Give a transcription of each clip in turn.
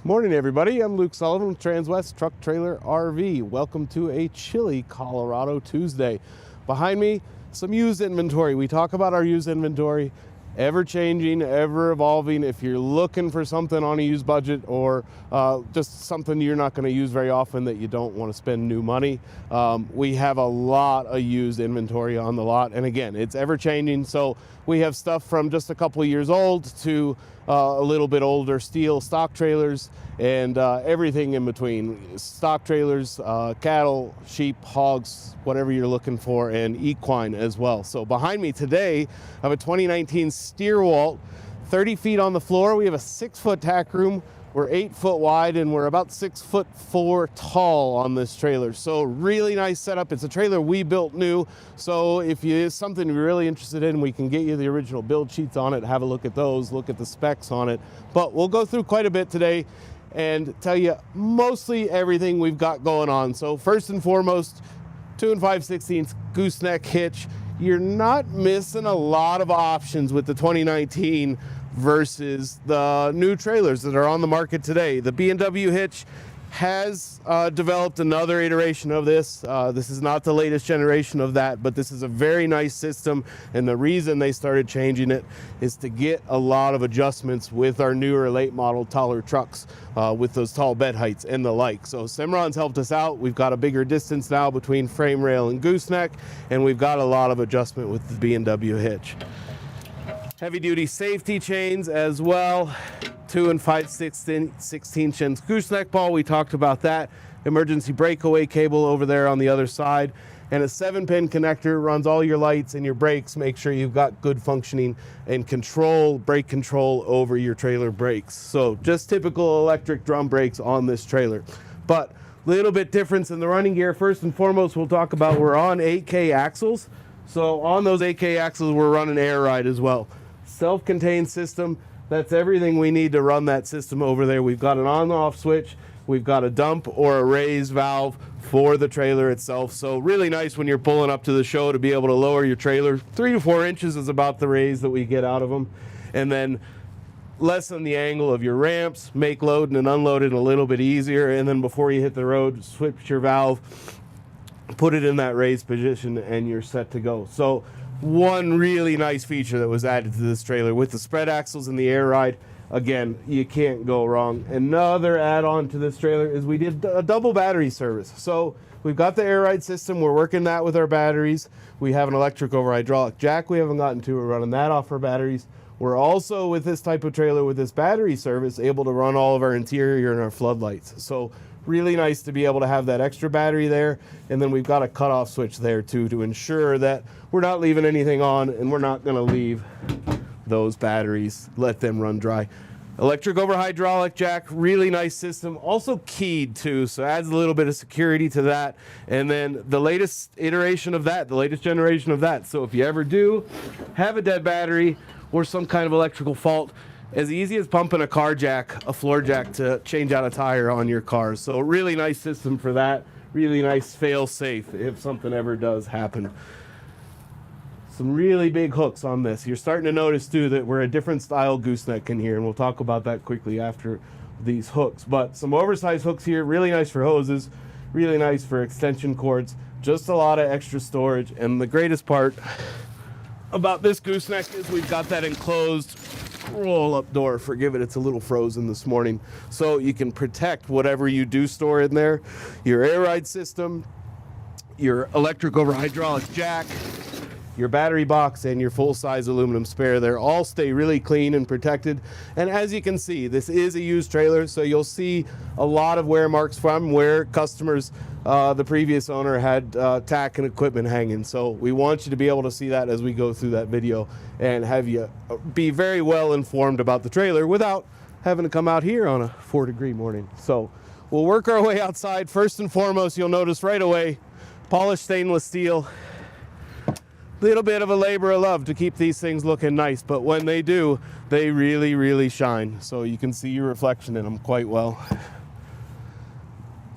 Morning everybody, I'm Luke Sullivan with Transwest Truck Trailer RV. Welcome to a chilly Colorado Tuesday. Behind me, some used inventory. We talk about our used inventory, ever changing, ever evolving. If you're looking for something on a used budget or just something you're not going to use very often that you don't want to spend new money, we have a lot of used inventory on the lot. And again, it's ever changing. So we have stuff from just a couple of years old to a little bit older steel stock trailers and everything in between. Stock trailers, cattle, sheep, hogs, whatever you're looking for, and equine as well. So behind me today, I have a 2019 Stierwalt, 30 feet on the floor. We have a 6-foot tack room. We're 8 foot wide and we're about 6'4" tall on this trailer. So really nice setup. It's a trailer we built new. So if it's something you're really interested in, we can get you the original build sheets on it, have a look at those, look at the specs on it. But we'll go through quite a bit today and tell you mostly everything we've got going on. So first and foremost, 2 5/16 gooseneck hitch. You're not missing a lot of options with the 2019 versus the new trailers that are on the market today. The B&W hitch has developed another iteration of this. This is not the latest generation of that, but this is a very nice system, and the reason they started changing it is to get a lot of adjustments with our newer late model taller trucks with those tall bed heights and the like. So Cimarron's helped us out. We've got a bigger distance now between frame rail and gooseneck, and we've got a lot of adjustment with the B&W hitch. Heavy duty safety chains as well. 2 5/16 gooseneck ball, we talked about that. Emergency breakaway cable over there on the other side. And a 7-pin connector runs all your lights and your brakes. Make sure you've got good functioning and control, brake control over your trailer brakes. So just typical electric drum brakes on this trailer. But little bit difference in the running gear. First and foremost, we'll talk about we're on 8K axles. So on those 8K axles, we're running air ride as well. Self-contained system. That's everything we need to run that system over there. We've got an on-off switch. We've got a dump or a raise valve for the trailer itself. So really nice when you're pulling up to the show to be able to lower your trailer. 3 to 4 inches is about the raise that we get out of them. And then lessen the angle of your ramps, make loading and unloading a little bit easier. And then before you hit the road, switch your valve, put it in that raised position, and you're set to go. So one really nice feature that was added to this trailer with the spread axles and the air ride, again, you can't go wrong. Another add-on to this trailer is we did a double battery service. So we've got the air ride system, we're working that with our batteries. We have an electric over hydraulic jack we haven't gotten to, we're running that off our batteries. We're also, with this type of trailer, with this battery service, able to run all of our interior and our floodlights. So really nice to be able to have that extra battery there. And then we've got a cutoff switch there too to ensure that we're not leaving anything on and we're not gonna leave those batteries, let them run dry. Electric over hydraulic jack, really nice system. Also keyed too, so adds a little bit of security to that. And then the latest iteration of that, the latest generation of that. So if you ever do have a dead battery or some kind of electrical fault, as easy as pumping a car jack, a floor jack, to change out a tire on your car. So really nice system for that. Really nice fail safe if something ever does happen. Some really big hooks on this. You're starting to notice too that we're a different style gooseneck in here, and we'll talk about that quickly after these hooks. But some oversized hooks here, really nice for hoses, really nice for extension cords, just a lot of extra storage. And the greatest part about this gooseneck is we've got that enclosed roll-up door. Forgive it, it's a little frozen this morning. So you can protect whatever you do store in there. Your air ride system, your electric over hydraulic jack, your battery box, and your full-size aluminum spare there all stay really clean and protected. And as you can see, this is a used trailer, so you'll see a lot of wear marks from where customers, the previous owner, had tack and equipment hanging. So we want you to be able to see that as we go through that video and have you be very well informed about the trailer without having to come out here on a 4-degree morning. So we'll work our way outside. First and foremost, you'll notice right away, polished stainless steel. Little bit of a labor of love to keep these things looking nice, but when they do, they really, really shine. So you can see your reflection in them quite well.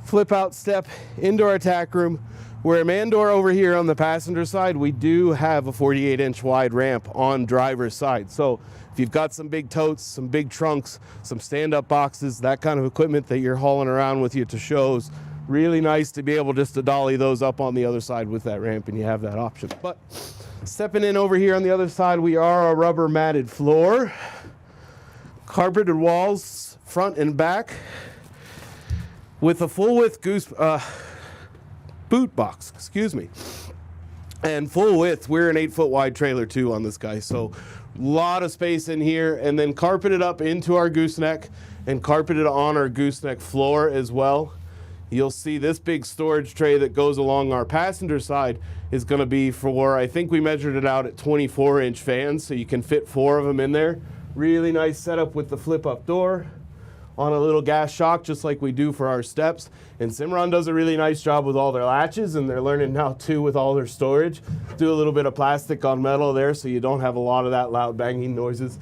Flip out step into our tack room. Where a man door over here on the passenger side, we do have a 48-inch wide ramp on driver's side. So if you've got some big totes, some big trunks, some stand-up boxes, that kind of equipment that you're hauling around with you to shows, really nice to be able just to dolly those up on the other side with that ramp, and you have that option. But stepping in over here on the other side, we are a rubber matted floor, carpeted walls front and back, with a full width boot box, excuse me. And full width, we're an 8-foot wide trailer too on this guy. So a lot of space in here, and then carpeted up into our gooseneck and carpeted on our gooseneck floor as well. You'll see this big storage tray that goes along our passenger side is going to be for, I think we measured it out at 24-inch fans, so you can fit 4 of them in there. Really nice setup with the flip-up door on a little gas shock, just like we do for our steps. And Cimarron does a really nice job with all their latches, and they're learning now too with all their storage. Do a little bit of plastic on metal there so you don't have a lot of that loud banging noises.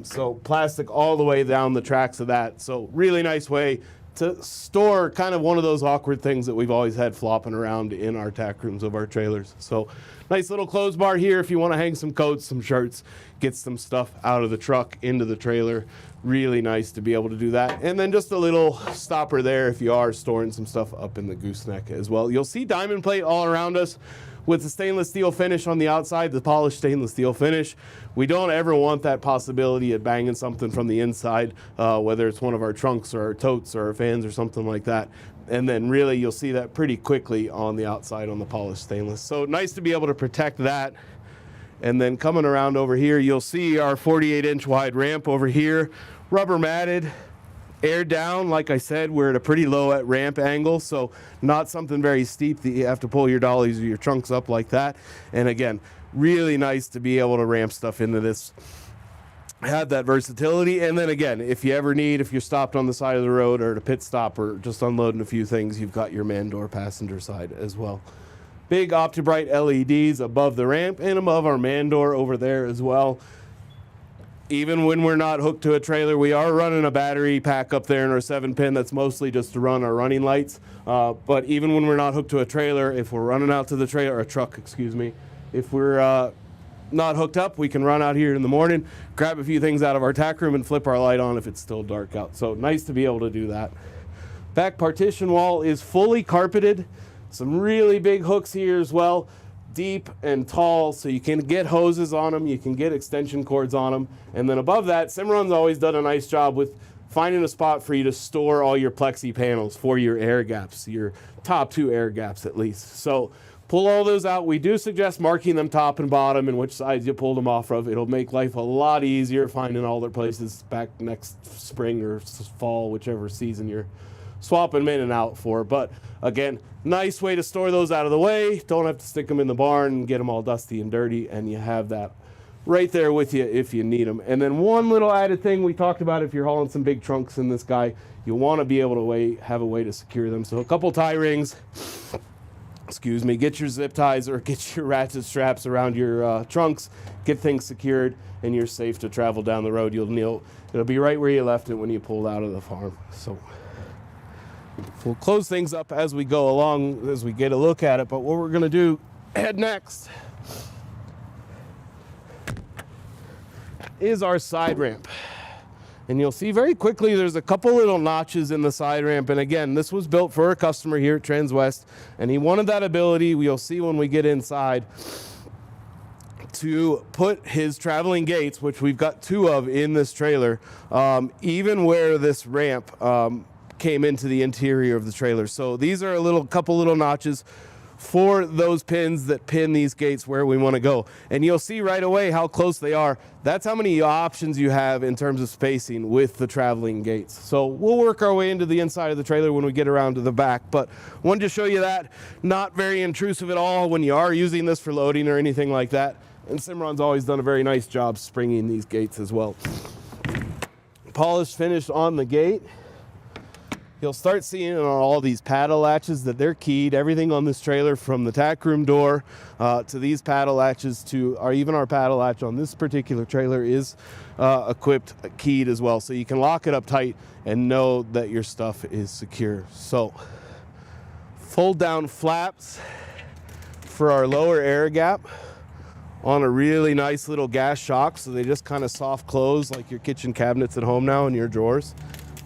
So plastic all the way down the tracks of that. So really nice way to store kind of one of those awkward things that we've always had flopping around in our tack rooms of our trailers. So nice little clothes bar here if you want to hang some coats, some shirts, get some stuff out of the truck into the trailer. Really nice to be able to do that. And then just a little stopper there if you are storing some stuff up in the gooseneck as well. You'll see diamond plate all around us with the stainless steel finish on the outside, the polished stainless steel finish. We don't ever want that possibility of banging something from the inside, whether it's one of our trunks or our totes or our fans or something like that. And then really you'll see that pretty quickly on the outside on the polished stainless. So nice to be able to protect that. And then coming around over here, you'll see our 48-inch wide ramp over here, rubber matted, air down. Like I said, we're at a pretty low ramp angle, so not something very steep that you have to pull your dollies or your trunks up like that. And again, really nice to be able to ramp stuff into this, have that versatility. And then again, if you ever need, if you're stopped on the side of the road or at a pit stop or just unloading a few things, you've got your man door passenger side as well. Big OptiBrite LEDs above the ramp and above our man door over there as well. Even when we're not hooked to a trailer, we are running a battery pack up there in our 7-pin that's mostly just to run our running lights. But even when we're not hooked to a trailer, if we're running out to the trailer, or a truck, excuse me, if we're not hooked up, we can run out here in the morning, grab a few things out of our tack room and flip our light on if it's still dark out. So nice to be able to do that. Back partition wall is fully carpeted. Some really big hooks here as well, deep and tall, so you can get hoses on them, you can get extension cords on them. And then above that, Cimarron's always done a nice job with finding a spot for you to store all your plexi panels for your air gaps, your top 2 air gaps at least. So pull all those out. We do suggest marking them top and bottom and which sides you pull them off of. It'll make life a lot easier finding all their places back next spring or fall, whichever season you're swapping them in and out for. But again, nice way to store those out of the way. Don't have to stick them in the barn and get them all dusty and dirty, and you have that right there with you if you need them. And then one little added thing we talked about, if you're hauling some big trunks in this guy, you want to be able to have a way to secure them. So a couple tie rings, excuse me, get your zip ties or get your ratchet straps around your trunks, get things secured, and you're safe to travel down the road. It'll be right where you left it when you pulled out of the farm. So we'll close things up as we go along, as we get a look at it. But what we're going to do next is our side ramp. And you'll see very quickly there's a couple little notches in the side ramp. And again, this was built for a customer here at Transwest, and he wanted that ability, we'll see when we get inside, to put his traveling gates, which we've got 2 of in this trailer, even where this ramp came into the interior of the trailer. So these are a couple little notches for those pins that pin these gates where we want to go. And you'll see right away how close they are. That's how many options you have in terms of spacing with the traveling gates. So we'll work our way into the inside of the trailer when we get around to the back, but wanted to show you that. Not very intrusive at all when you are using this for loading or anything like that. And Cimarron's always done a very nice job springing these gates as well. Polished finish on the gate. You'll start seeing on all these paddle latches that they're keyed. Everything on this trailer, from the tack room door to these paddle latches or even our paddle latch on this particular trailer is equipped keyed as well. So you can lock it up tight and know that your stuff is secure. So fold down flaps for our lower air gap on a really nice little gas shock, so they just kind of soft close like your kitchen cabinets at home now in your drawers.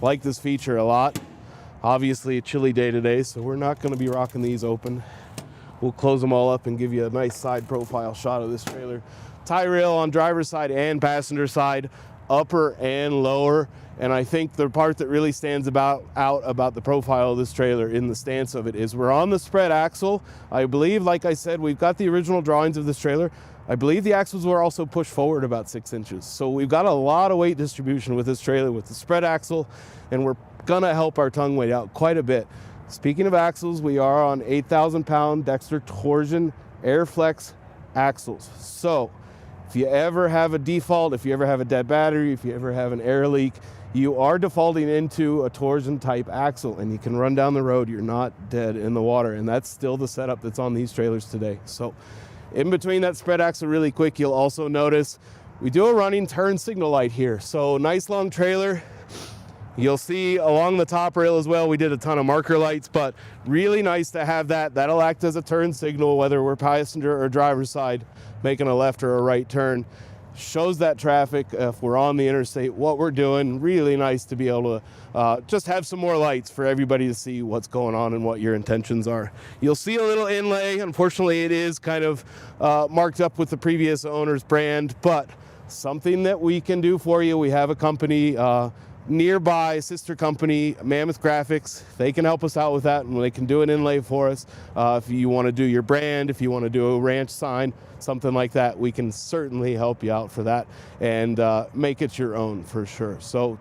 Like this feature a lot. Obviously a chilly day today, so we're not going to be rocking these open. We'll close them all up and give you a nice side profile shot of this trailer. Tie rail on driver's side and passenger side, upper and lower. And I think the part that really stands out about the profile of this trailer in the stance of it is we're on the spread axle. I believe, like I said, we've got the original drawings of this trailer. I believe the axles were also pushed forward about 6 inches. So we've got a lot of weight distribution with this trailer with the spread axle, and we're gonna help our tongue weight out quite a bit. Speaking of axles, we are on 8,000-pound Dexter torsion Airflex axles. So if you ever have a default, if you ever have a dead battery, if you ever have an air leak, you are defaulting into a torsion type axle, and you can run down the road. You're not dead in the water, and that's still the setup that's on these trailers today. So in between that spread axle really quick, you'll also notice we do a running turn signal light here. So nice long trailer. You'll see along the top rail as well, we did a ton of marker lights, but really nice to have that. That'll act as a turn signal, whether we're passenger or driver's side, making a left or a right turn. Shows that traffic if we're on the interstate, what we're doing. Really nice to be able to just have some more lights for everybody to see what's going on and what your intentions are. You'll see a little inlay. Unfortunately, it is kind of marked up with the previous owner's brand, but something that we can do for you. We have a company nearby, sister company, Mammoth Graphics. They can help us out with that, and they can do an inlay for us. If you want to do your brand, if you want to do a ranch sign, something like that, we can certainly help you out for that and make it your own for sure. So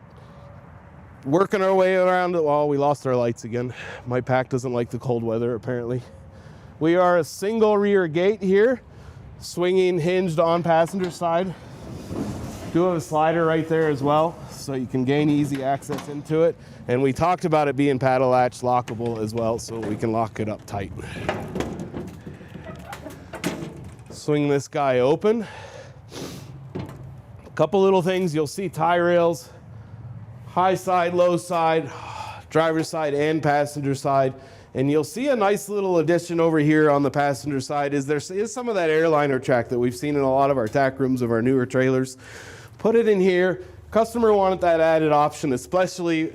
working our way around it. Well, we lost our lights again. My pack doesn't like the cold weather apparently. We are a single rear gate here, swinging hinged on passenger side. Do have a slider right there as well, so you can gain easy access into it. And we talked about it being paddle latch lockable as well, so we can lock it up tight. Swing this guy open. A couple little things, you'll see tie rails, high side, low side, driver's side and passenger side. And you'll see a nice little addition over here on the passenger side is there is some of that airliner track that we've seen in a lot of our tack rooms of our newer trailers. Put it in here. Customer wanted that added option, especially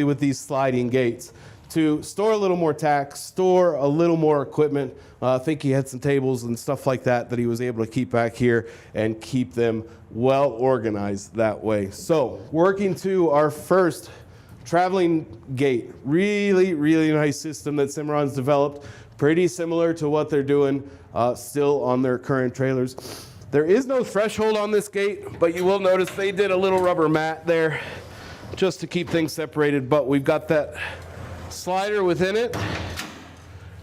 with these sliding gates, to store a little more tack, store a little more equipment. I think he had some tables and stuff like that he was able to keep back here and keep them well organized that way. So working to our first traveling gate, really nice system that Cimarron's developed, pretty similar to what they're doing still on their current trailers. There is no threshold on this gate, but you will notice they did a little rubber mat there just to keep things separated, but we've got that slider within it,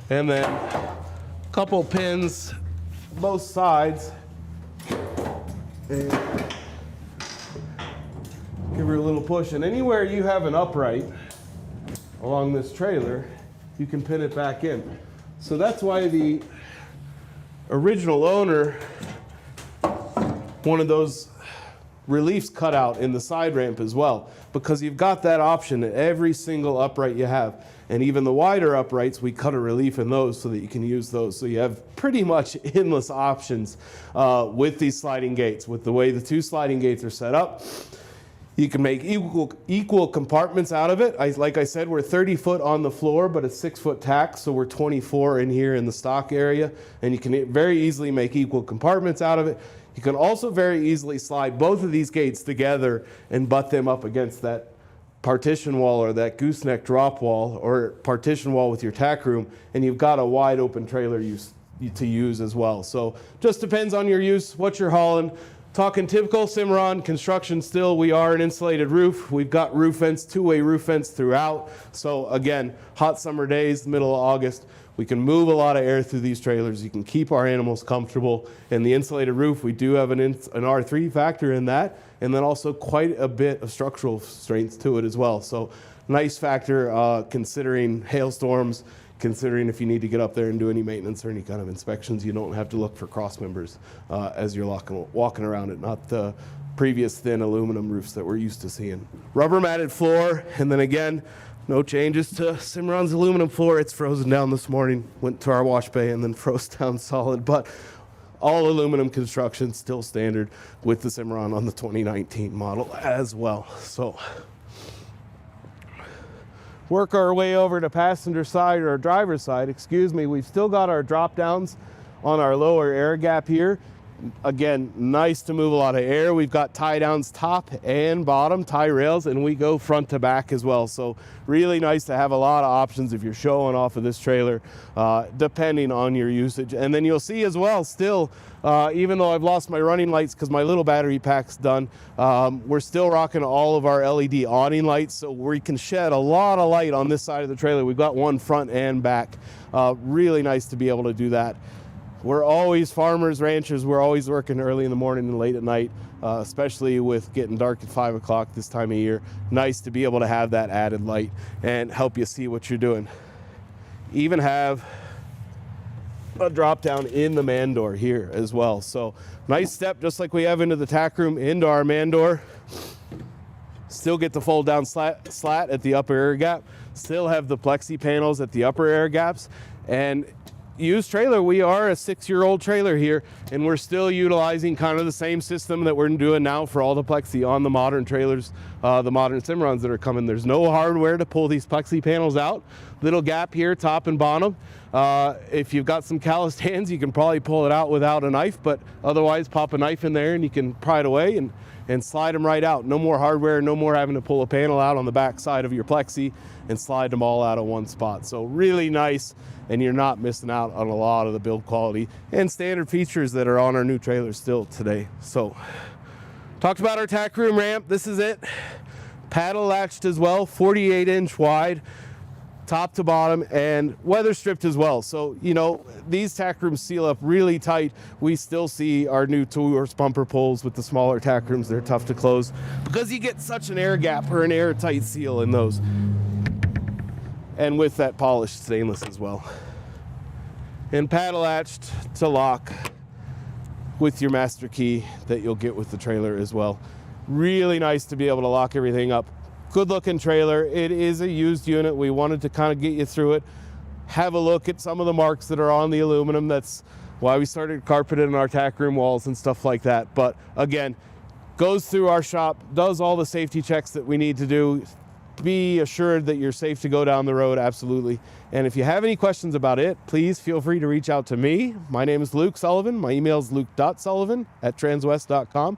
and then a couple pins both sides, and give her a little push, and anywhere you have an upright along this trailer, you can pin it back in. So that's why the original owner wanted those reliefs cut out in the side ramp as well, because you've got that option at every single upright you have. And even the wider uprights, we cut a relief in those so that you can use those. So you have pretty much endless options with these sliding gates. With the way the two sliding gates are set up, you can make equal compartments out of it. Like I said, we're 30 foot on the floor, but a 6 foot tack, so we're 24 in here in the stock area. And you can very easily make equal compartments out of it. You can also very easily slide both of these gates together and butt them up against that partition wall or that gooseneck drop wall or partition wall with your tack room, and you've got a wide open trailer to use as well. So just depends on your use, what you're hauling. Talking typical Cimarron construction still, we are an insulated roof. We've got roof vents, two-way roof vents throughout. So again, hot summer days, middle of August, we can move a lot of air through these trailers. You can keep our animals comfortable. And the insulated roof, we do have an R3 factor in that, and then also quite a bit of structural strength to it as well. So nice factor considering hailstorms, considering if you need to get up there and do any maintenance or any kind of inspections, you don't have to look for cross members as you're walking around it. Not the previous thin aluminum roofs that we're used to seeing. Rubber matted floor, and then again, no changes to Cimarron's aluminum floor. It's frozen down this morning, went to our wash bay and then froze down solid, but all aluminum construction still standard with the Cimarron on the 2019 model as well. So work our way over to passenger side, or driver's side, excuse me. We've still got our drop downs on our lower air gap here. Again, nice to move a lot of air. We've got tie downs top and bottom, tie rails, and we go front to back as well. So really nice to have a lot of options if you're showing off of this trailer, depending on your usage. And then you'll see as well, still, even though I've lost my running lights because my little battery pack's done, we're still rocking all of our LED awning lights, so we can shed a lot of light on this side of the trailer. We've got one front and back. Really nice to be able to do that. We're always farmers, ranchers. We're always working early in the morning and late at night, especially with getting dark at 5 o'clock this time of year. Nice to be able to have that added light and help you see what you're doing. Even have a drop down in the man door here as well. So nice step, just like we have into the tack room, into our man door. Still get the fold down slat at the upper air gap. Still have the plexi panels at the upper air gaps. And used trailer, we are a 6-year-old trailer here, and we're still utilizing kind of the same system that we're doing now for all the plexi on the modern trailers, the modern Cimarrons that are coming. There's no hardware to pull these plexi panels out. Little gap here, top and bottom. If you've got some calloused hands, you can probably pull it out without a knife, but otherwise pop a knife in there and you can pry it away and slide them right out. No more hardware, no more having to pull a panel out on the back side of your plexi and slide them all out of one spot. So really nice, and you're not missing out on a lot of the build quality and standard features that are on our new trailers still today. So talked about our tack room ramp. This is it. Paddle latched as well, 48-inch wide, top to bottom, and weather stripped as well. So, you know, these tack rooms seal up really tight. We still see our new 2-horse bumper pulls with the smaller tack rooms. They're tough to close because you get such an air gap or an airtight seal in those. And with that polished stainless as well. And paddle latched to lock with your master key that you'll get with the trailer as well. Really nice to be able to lock everything up. Good looking trailer. It is a used unit. We wanted to kind of get you through it. Have a look at some of the marks that are on the aluminum. That's why we started carpeting our tack room walls and stuff like that. But again, goes through our shop, does all the safety checks that we need to do. Be assured that you're safe to go down the road, absolutely. And if you have any questions about it, please feel free to reach out to me. My name is Luke Sullivan. My email is luke.sullivan@transwest.com.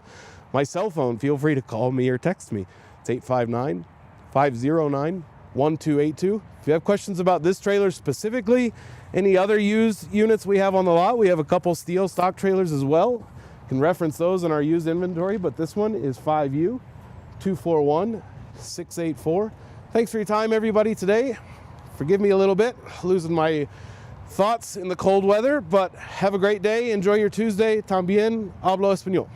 My cell phone, feel free to call me or text me. It's 859-509-1282. If you have questions about this trailer specifically, any other used units we have on the lot, we have a couple steel stock trailers as well. You can reference those in our used inventory, but this one is 5U-241-684. Thanks for your time, everybody, today. Forgive me a little bit, losing my thoughts in the cold weather, but have a great day. Enjoy your Tuesday. También hablo español.